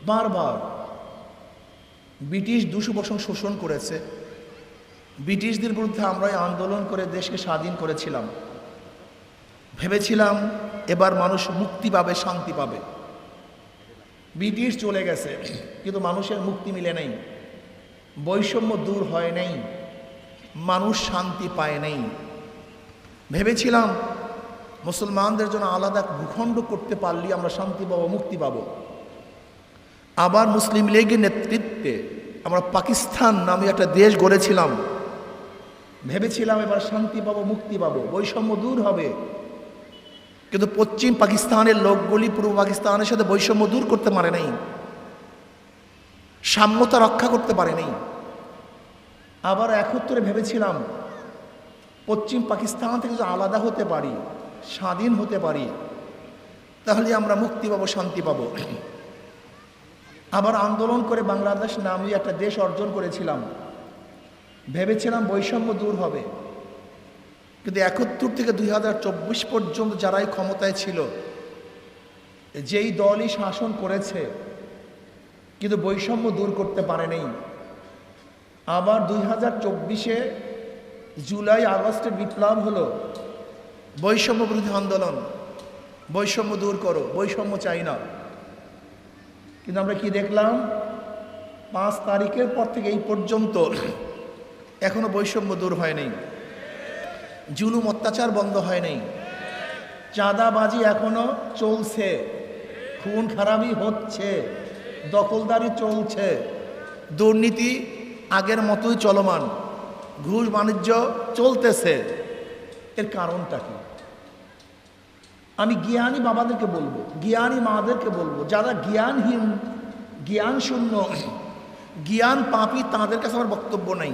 বারবার ব্রিটিশ 200 বছর শোষণ করেছে। ব্রিটিশদের বিরুদ্ধে আমরা আন্দোলন করে দেশকে স্বাধীন করেছিলাম। ভেবেছিলাম এবার মানুষ মুক্তি পাবে, শান্তি পাবে। ব্রিটিশ চলে গেছে, কিন্তু মানুষের মুক্তি মিলে নেই, বৈষম্য দূর হয় নাই, মানুষ শান্তি পায় নাই। ভেবেছিলাম মুসলমানদের জন্য আলাদা ভূখণ্ড করতে পারলে আমরা শান্তি পাবো, মুক্তি পাবো। আবার মুসলিম লীগের নেতৃত্বে আমরা পাকিস্তান নামে একটা দেশ গড়েছিলাম। ভেবেছিলাম এবার শান্তি পাবো, মুক্তি পাবো, বৈষম্য দূর হবে। কিন্তু পশ্চিম পাকিস্তানের লোকগুলি পূর্ব পাকিস্তানের সাথে বৈষম্য দূর করতে পারে নাই, সাম্যতা রক্ষা করতে পারে নাই। আবার 71 ভেবেছিলাম পশ্চিম পাকিস্তান থেকে যদি আলাদা হতে পারি, স্বাধীন হতে পারি, তাহলে আমরা মুক্তি পাবো, শান্তি পাবো। আবার আন্দোলন করে বাংলাদেশ নামে একটা দেশ অর্জন করেছিলাম। ভেবেছিলাম বৈষম্য দূর হবে। কিন্তু 71 থেকে 2024 পর্যন্ত যারাই ক্ষমতায় ছিল, যেই দলই শাসন করেছে, কিন্তু বৈষম্য দূর করতে পারে নাই। আবার 2024-এ জুলাই আগস্টের বিপ্লব হলো, বৈষম্য বিরোধী আন্দোলন, বৈষম্য দূর করো, বৈষম্য চাই না। কিন্তু আমরা কি দেখলাম, 5 তারিখের পর থেকে এই পর্যন্ত এখনো বৈষম্য দূর হয় নাই, জুলুম অত্যাচার বন্ধ হয় নাই, চাঁদাবাজি এখনো চলছে, খুন খারাপি হচ্ছে, দখলদারি চলছে, দুর্নীতি আগের মতোই চলমান, ঘুষ বাণিজ্য চলতেছে। এর কারণটা কি? আমি জ্ঞানী বাবাদেরকে বলবো, জ্ঞানী মাদেরকে বলবো, যারা জ্ঞানহীন, জ্ঞান শূন্য, জ্ঞান পাপী, তাদের কাছে আমার বক্তব্য নাই।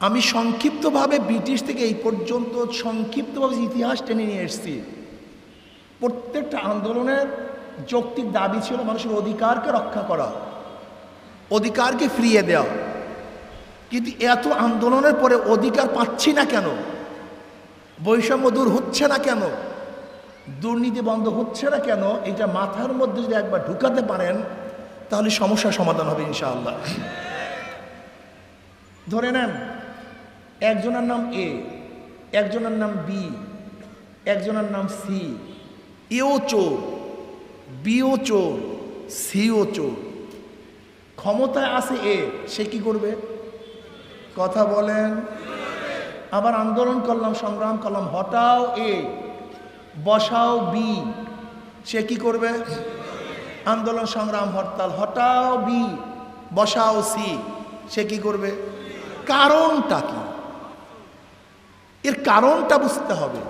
আমি সংক্ষিপ্তভাবে ব্রিটিশ থেকে এই পর্যন্ত সংক্ষিপ্তভাবে ইতিহাস টেনে নিয়ে এসেছি। প্রত্যেকটা আন্দোলনের যৌক্তিক দাবি ছিল মানুষের অধিকারকে রক্ষা করা, অধিকারকে ফিরিয়ে দেওয়া। কিন্তু এত আন্দোলনের পরে অধিকার পাচ্ছি না কেন? বৈষম্য দূর হচ্ছে না কেন? দুর্নীতি বন্ধ হচ্ছে না কেন? এটা মাথার মধ্যে যদি একবার ঢুকাতে পারেন, তাহলে সমস্যার সমাধান হবে ইনশাআল্লাহ। ধরে নেন, একজনের নাম এ, একজনের নাম বি, একজনের নাম সি। এও চোর, বিও চোর, সিও চোর। ক্ষমতায় আছে এ, সে কি করবে? কথা বলেন। আবার আন্দোলন করলাম, সংগ্রাম করলাম, হটাও এ, বসাও বি, সে কি করবে? আন্দোলন সংগ্রাম হরতাল, হটাও বি, বসাও সি, সে কি করবে? কারণটা কি? এর কারণটা বুঝতে হবে।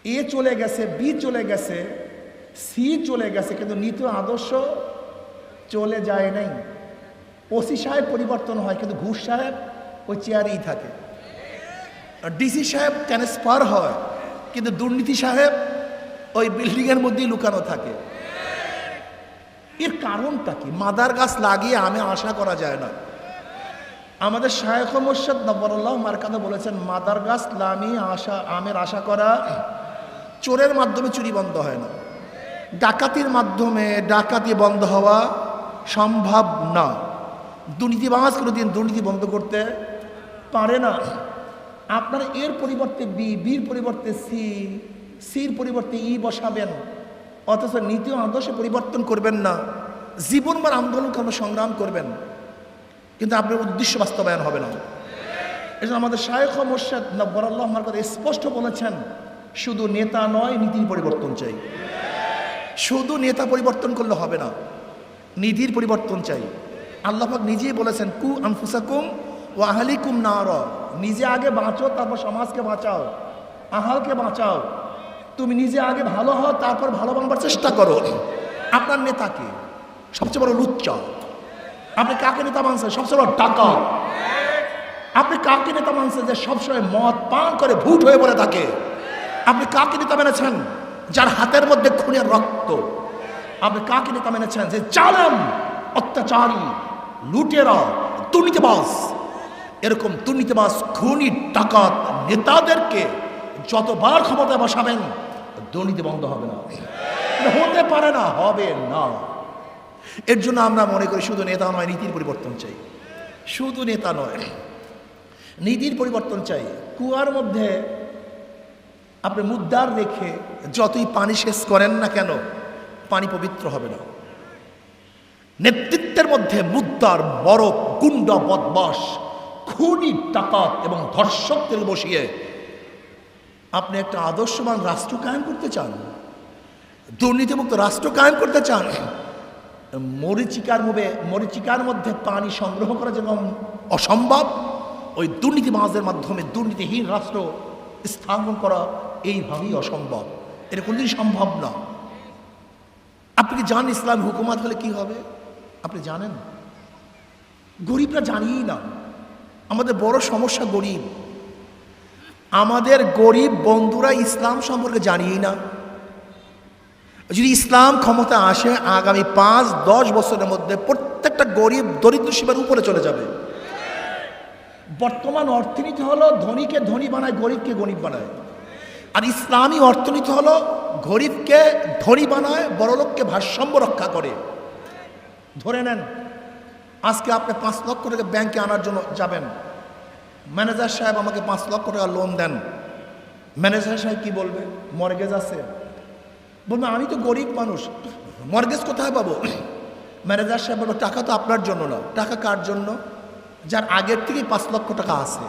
এ চলে গেছে, বি চলে গেছে, সি চলে গেছে, কিন্তু নীতি আদর্শ চলে যায় নাই। ওসি সাহেব পরিবর্তন হয়, কিন্তু ঘুষ সাহেব ওই চেয়ারেই থাকে। ডিসি সাহেব ট্রান্সফার হয়, কিন্তু দুর্নীতি সাহেব ওই বিল্ডিংয়ের মধ্যেই লুকানো থাকে। এর কারণটা কি? মাদার গাছ লাগিয়ে আমে আশা করা যায় না। আমাদের শায়খ মুর্শিদ নবরুল্লাহ মারকাদা বলেছেন, মাদার গাছ লাগিয়ে আমের আশা করা চোরের মাধ্যমে চুরি বন্ধ হয় না, ডাকাতির মাধ্যমে ডাকাতি বন্ধ হওয়া সম্ভব না। দুর্নীতিবাজ কোনোদিন দুর্নীতি বন্ধ করতে পারে না। আপনারা এর পরিবর্তে বি, বির পরিবর্তে সি, সির পরিবর্তে ই বসাবেন, অথচ নীতি আদর্শ পরিবর্তন করবেন না। জীবনভর আন্দোলন কর্ম সংগ্রাম করবেন, কিন্তু আপনার উদ্দেশ্য বাস্তবায়ন হবে না। এই জন্য আমাদের শায়খ মুর্শিদ নবরুল্লাহ মারকাদা স্পষ্ট বলেছেন, শুধু নেতা নয়, নীতির পরিবর্তন চাই। শুধু নেতা পরিবর্তন করলে হবে না, নীতির পরিবর্তন চাই। আল্লাহ পাক নিজেই বলেছেন, কু আনফুসাকুম ওয়া আহলিকুম নার, নিজে আগে বাঁচো, তারপর সমাজকে বাঁচাও, আহালকে বাঁচাও। তুমি নিজে আগে ভালো হও, তারপর ভালো বানাবার চেষ্টা করো। আপনার নেতাকে সবচেয়ে বড় লুচ্চা। আপনি কাকে নেতা মানছেন? সবচেয়ে বড় ডাকাত। আপনি কাকে নেতা মানছেন? যে সবসময় মদ পান করে ভূত হয়ে পড়ে থাকে। আপনি কাকে নেতা মেনেছেন? যার হাতের মধ্যে খুনের রক্ত। আপনি কাকে নেতা মেনেছেন? যে জালেম, অত্যাচারী, লুটেরা, দুর্নীতিবাজ। এরকম দুর্নীতিবাজ, খুনি, ডাকাত নেতাদেরকে যতবার ক্ষমতায় বসাবেন, দুর্নীতি বন্ধ হবে না। এটা হতে পারে না, হবে না। এর জন্য আমরা মনে করি শুধু নেতা নয়, নীতির পরিবর্তন চাই। শুধু নেতা নয়, নীতির পরিবর্তন চাই। কুয়ার মধ্যে আপনি মুদ্রার রেখে যতই পানি শেষ করেন না কেন, পানি পবিত্র হবে না। নেতৃত্বের মধ্যে মুদ্রার বড় গুন্ডা বদমাশ, খুনি, ডাকাত এবং ধর্ষকদের বসিয়ে আপনি একটা আদর্শবান রাষ্ট্র কায়েম করতে চান, দুর্নীতিমুক্ত রাষ্ট্র কায়েম করতে চান, মরিচিকার মধ্যে পানি সংগ্রহ করা যেমন অসম্ভব, ওই দুর্নীতিবাজের মাধ্যমে দুর্নীতিহীন রাষ্ট্র স্থাপন করা এইভাবেই অসম্ভব। এটা কোনদিন সম্ভব না। আপনি কি জানেন ইসলাম হুকুমাত হলে কি হবে? আপনি জানেন? গরিবরা জানিই না। আমাদের বড় সমস্যা গরিব। আমাদের গরিব বন্ধুরা ইসলাম সম্পর্কে জানিই না। যদি ইসলাম ক্ষমতা আসে, আগামী 5-10 বছরের মধ্যে প্রত্যেকটা গরিব দরিদ্র সীমার উপরে চলে যাবে। বর্তমান অর্থনীতি হলো ধনীকে ধনী বানায়, গরিবকে গরিব বানায়। আর ইসলামী অর্থনীতি হলো গরিবকে ধনী বানায়, বড়লোককে ভারসাম্য রক্ষা করে। ধরে নেন আজকে আপনি 5 লক্ষ টাকা ব্যাংকে আনার জন্য যাবেন, ম্যানেজার সাহেব আমাকে 5 লক্ষ টাকা লোন দেন। ম্যানেজার সাহেব কি বলবে? মর্গেজ আছে। বলবে আমি তো গরিব মানুষ, মর্গেজ কোথায় পাবো? ম্যানেজার সাহেব বলবে টাকা তো আপনার জন্য না। টাকা কার জন্য? যার আগের থেকেই 5 লক্ষ টাকা আছে।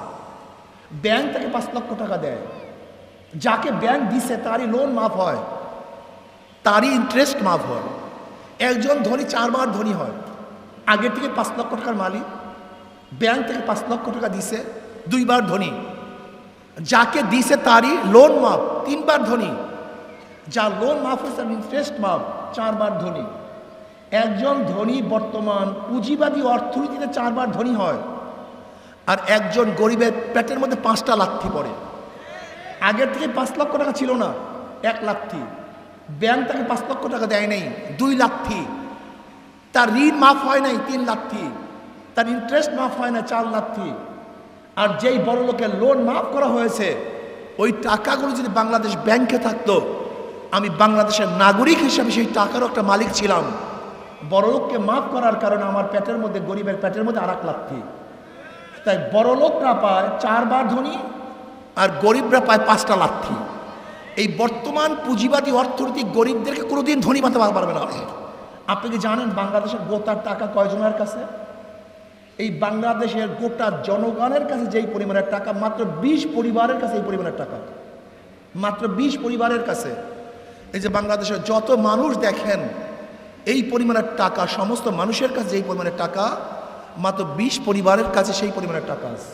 ব্যাংক তাকে 5 লক্ষ টাকা দেয়। যাকে ব্যাংক দিছে তারই লোন মাফ হয়, তারই ইন্টারেস্ট মাফ হয়। একজন ধনী 4 বার ধনী হয়। আগের থেকে 5 লক্ষ টাকার মালিক, ব্যাংক থেকে 5 লক্ষ টাকা দিছে, 2 বার ধনী। যাকে দিছে তারই লোন মাফ, 3 বার ধনী। যা লোন মাফ হয়েছে ইন্টারেস্ট মাফ, 4 বার ধনী। একজন ধনী বর্তমান পুঁজিবাদী অর্থনীতিতে 4 বার ধনী হয়, আর একজন গরিবের পেটের মধ্যে 5টা লাথি পড়ে। আগের থেকে 5 লক্ষ টাকা ছিল না, 1 লাথি। ব্যাংক তাকে 5 লক্ষ টাকা দেয় নাই, 2 লাথি। তার ঋণ মাফ হয় নাই, 3 লাথি। তার ইন্টারেস্ট মাফ হয় না, 4 লাথি। আর যেই বড় লোকের লোন মাফ করা হয়েছে, ওই টাকাগুলো যদি বাংলাদেশ ব্যাংকে থাকতো, আমি বাংলাদেশের নাগরিক হিসেবে সেই টাকারও একটা মালিক ছিলাম। বড় লোককে মাফ করার কারণে আমার পেটের মধ্যে, গরিবের পেটের মধ্যে 1 লাথি। তাই বড় লোকরা পায় 4 বার ধনী, আর গরিবরা পায় 5টা লাথি। এই বর্তমান পুঁজিবাদী অর্থনীতি গরিবদেরকে কোনোদিন ধনী বানাতে পারবে না। আপনি কি জানেন বাংলাদেশের গোটার টাকা কয়জনের কাছে? এই বাংলাদেশের গোটা জনগণের কাছে যেই পরিমাণের টাকা, মাত্র 20 পরিবারের কাছে এই পরিমাণের টাকা। মাত্র 20 পরিবারের কাছে। এই যে বাংলাদেশের যত মানুষ দেখেন, এই পরিমাণের টাকা, সমস্ত মানুষের কাছে যেই পরিমাণের টাকা, মাত্র 20 পরিবারের কাছে সেই পরিমাণের টাকা আছে।